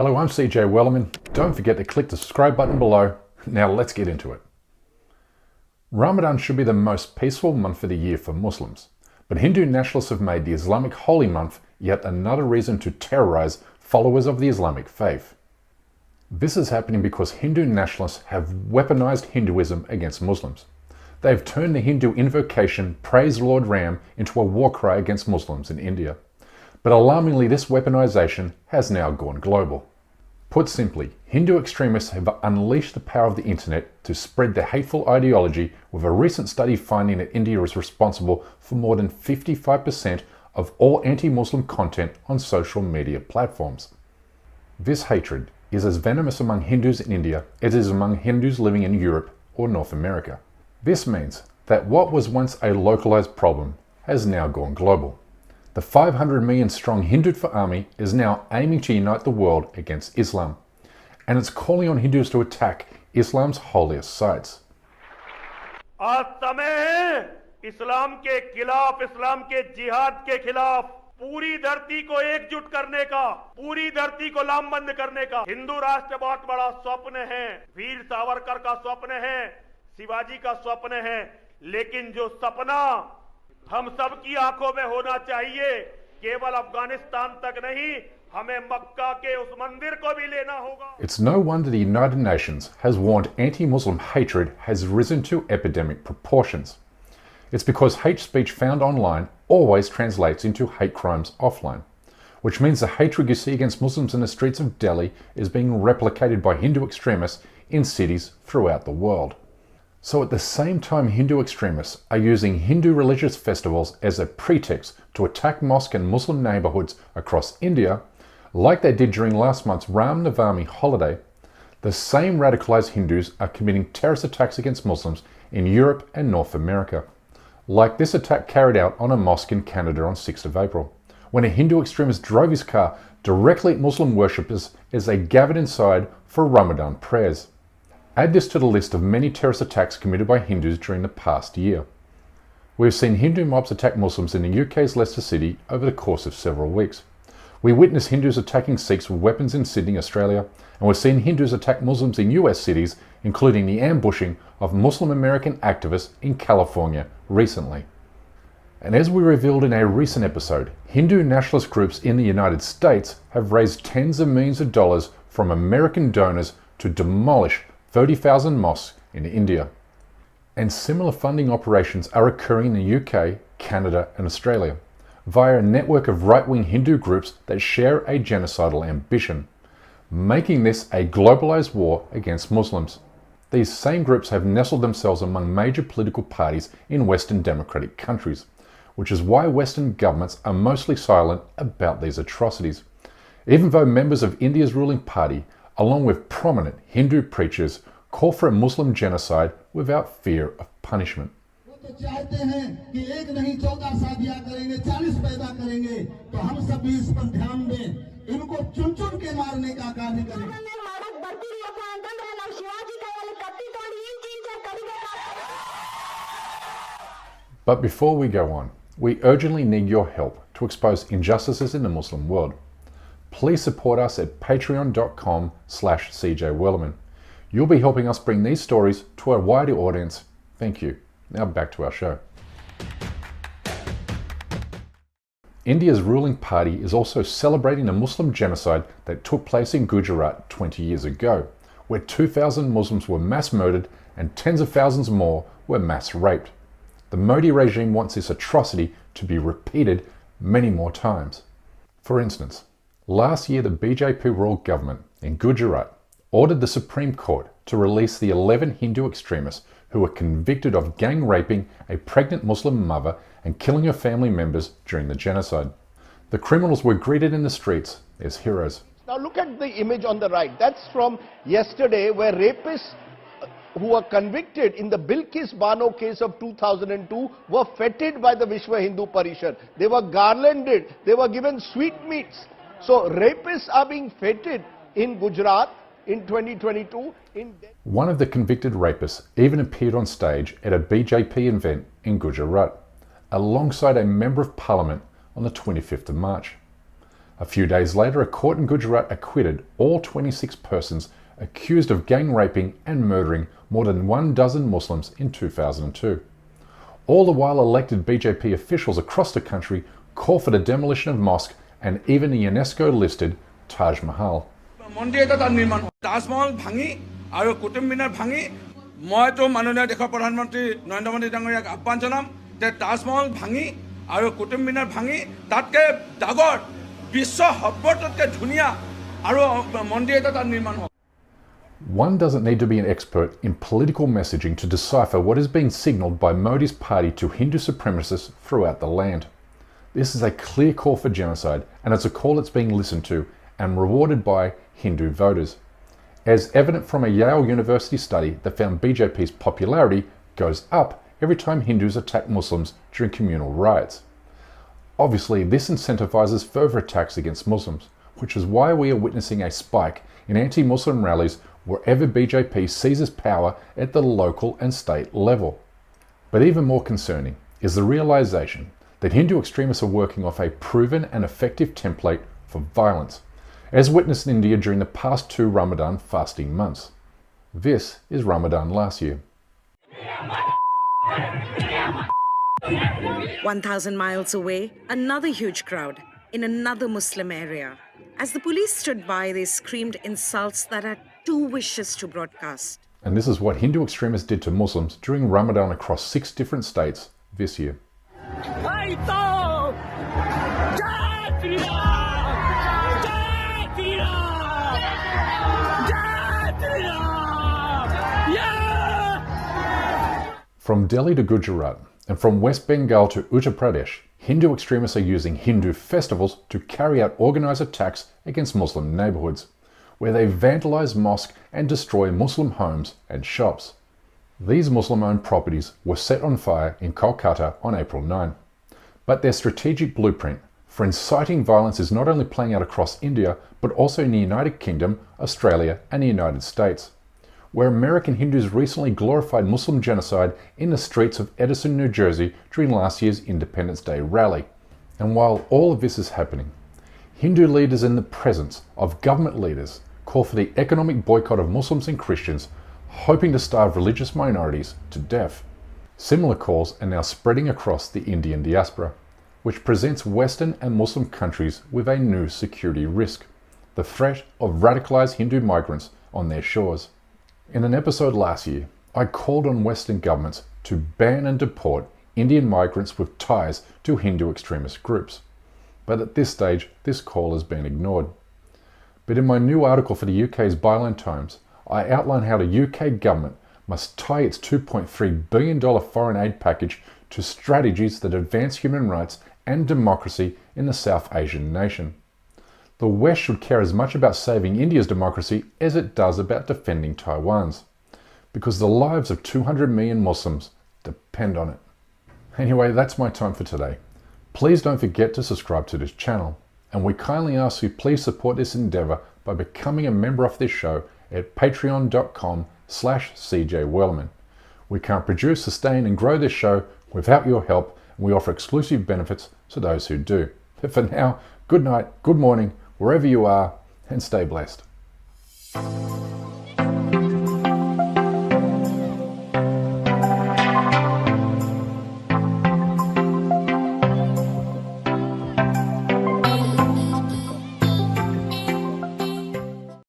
Hello, I'm CJ Wellerman. Don't forget to click the subscribe button below. Now let's get into it. Ramadan should be the most peaceful month of the year for Muslims, but Hindu nationalists have made the Islamic holy month yet another reason to terrorize followers of the Islamic faith. This is happening because Hindu nationalists have weaponized Hinduism against Muslims. They have turned the Hindu invocation Praise Lord Ram into a war cry against Muslims in India. But alarmingly, this weaponization has now gone global. Put simply, Hindu extremists have unleashed the power of the internet to spread their hateful ideology, with a recent study finding that India is responsible for more than 55% of all anti-Muslim content on social media platforms. This hatred is as venomous among Hindus in India as it is among Hindus living in Europe or North America. This means that what was once a localized problem has now gone global. The 500 million strong Hindutva army is now aiming to unite the world against Islam, and it's calling on Hindus to attack Islam's holiest sites. आज समय है इस्लाम के खिलाफ, इस्लाम के जिहाद के खिलाफ पूरी धरती को एकजुट करने का, पूरी धरती को लामबंद करने का। हिंदू राष्ट्र बहुत बड़ा स्वप्न है, वीर सावरकर का स्वप्न है, शिवाजी का स्वप्न है, लेकिन जो सपना हम सबकी आंखों में होना चाहिए, केवल अफगानिस्तान तक नहीं, हमें मक्का के उस मंदिर को भी लेना होगा। It's no wonder the United Nations has warned anti-Muslim hatred has risen to epidemic proportions. It's because hate speech found online always translates into hate crimes offline, which means the hatred you see against Muslims in the streets of Delhi is being replicated by Hindu extremists in cities throughout the world. So at the same time, Hindu extremists are using Hindu religious festivals as a pretext to attack mosque and Muslim neighborhoods across India, like they did during last month's Ram Navami holiday, the same radicalized Hindus are committing terrorist attacks against Muslims in Europe and North America, like this attack carried out on a mosque in Canada on 6th of April, when a Hindu extremist drove his car directly at Muslim worshippers as they gathered inside for Ramadan prayers. Add this to the list of many terrorist attacks committed by Hindus during the past year. We have seen Hindu mobs attack Muslims in the UK's Leicester City over the course of several weeks. We witnessed Hindus attacking Sikhs with weapons in Sydney, Australia, and we've seen Hindus attack Muslims in US cities, including the ambushing of Muslim American activists in California recently. And as we revealed in a recent episode, Hindu nationalist groups in the United States have raised tens of millions of dollars from American donors to demolish 30,000 mosques in India. And similar funding operations are occurring in the UK, Canada and Australia, via a network of right-wing Hindu groups that share a genocidal ambition, making this a globalized war against Muslims. These same groups have nestled themselves among major political parties in Western democratic countries, which is why Western governments are mostly silent about these atrocities, even though members of India's ruling party, along with prominent Hindu preachers, call for a Muslim genocide without fear of punishment. But before we go on, we urgently need your help to expose injustices in the Muslim world. Please support us at patreon.com/CJ Wellerman. You'll be helping us bring these stories to a wider audience. Thank you. Now back to our show. India's ruling party is also celebrating the Muslim genocide that took place in Gujarat 20 years ago, where 2,000 Muslims were mass murdered and tens of thousands more were mass raped. The Modi regime wants this atrocity to be repeated many more times. For instance, last year the BJP ruled government in Gujarat ordered the Supreme Court to release the 11 Hindu extremists who were convicted of gang raping a pregnant Muslim mother and killing her family members during the genocide. The criminals were greeted in the streets as heroes. Now look at the image on the right. That's from yesterday, where rapists who were convicted in the Bilkis Bano case of 2002 were feted by the Vishwa Hindu Parishad. They were garlanded, they were given sweetmeats. So rapists are being feted in Gujarat in 2022. One of the convicted rapists even appeared on stage at a BJP event in Gujarat, alongside a member of parliament on the 25th of March. A few days later, a court in Gujarat acquitted all 26 persons accused of gang raping and murdering more than 12 Muslims in 2002. All the while, elected BJP officials across the country call for the demolition of mosque and even the UNESCO-listed Taj Mahal. মন্দিৰ এটা তাত নিৰ্মাণ হ'ল তাজমহল ভাঙি আৰু কুতুব মিনাৰ ভাঙি মইতো মাননীয় দেশৰ প্ৰধানমন্ত্ৰী নৰেন্দ্ৰ মোদী ডাঙৰীয়াক আহ্বান জনাম যে তাজমহল ভাঙি আৰু কুতুব মিনাৰ ভাঙি তাতকৈ ডাঙৰ বিশ্ব সৰ্বতকৈ ধুনীয়া আৰু মন্দিৰ এটা তাত নিৰ্মাণ হ'ল। One doesn't need to be an expert in political messaging to decipher what is being signalled by Modi's party to Hindu supremacists throughout the land. This is a clear call for genocide, and it's a call that's being listened to and rewarded by Hindu voters. As evident from a Yale University study that found BJP's popularity goes up every time Hindus attack Muslims during communal riots. Obviously, this incentivizes further attacks against Muslims, which is why we are witnessing a spike in anti-Muslim rallies wherever BJP seizes power at the local and state level. But even more concerning is the realization that Hindu extremists are working off a proven and effective template for violence, as witnessed in India during the past 2 Ramadan fasting months. This is Ramadan last year. 1,000 miles away, another huge crowd in another Muslim area. As the police stood by, they screamed insults that are too vicious to broadcast. And this is what Hindu extremists did to Muslims during Ramadan across 6 different states this year. From Delhi to Gujarat and from West Bengal to Uttar Pradesh, Hindu extremists are using Hindu festivals to carry out organized attacks against Muslim neighborhoods, where they vandalize mosques and destroy Muslim homes and shops. These Muslim-owned properties were set on fire in Kolkata on April 9. But their strategic blueprint for inciting violence is not only playing out across India, but also in the United Kingdom, Australia, and the United States, where American Hindus recently glorified Muslim genocide in the streets of Edison, New Jersey during last year's Independence Day rally. And while all of this is happening, Hindu leaders in the presence of government leaders call for the economic boycott of Muslims and Christians, hoping to starve religious minorities to death. Similar calls are now spreading across the Indian diaspora, which presents Western and Muslim countries with a new security risk: the threat of radicalized Hindu migrants on their shores. In an episode last year, I called on Western governments to ban and deport Indian migrants with ties to Hindu extremist groups. But at this stage, this call has been ignored. But in my new article for the UK's Byline Times, I outline how the UK government must tie its $2.3 billion foreign aid package to strategies that advance human rights and democracy in the South Asian nation. The West should care as much about saving India's democracy as it does about defending Taiwan's, because the lives of 200 million Muslims depend on it. Anyway, that's my time for today. Please don't forget to subscribe to this channel, and we kindly ask you please support this endeavour by becoming a member of this show at patreon.com/CJWellerman. We can't produce, sustain and grow this show without your help, and we offer exclusive benefits to those who do. But for now, good night, good morning, wherever you are, and stay blessed.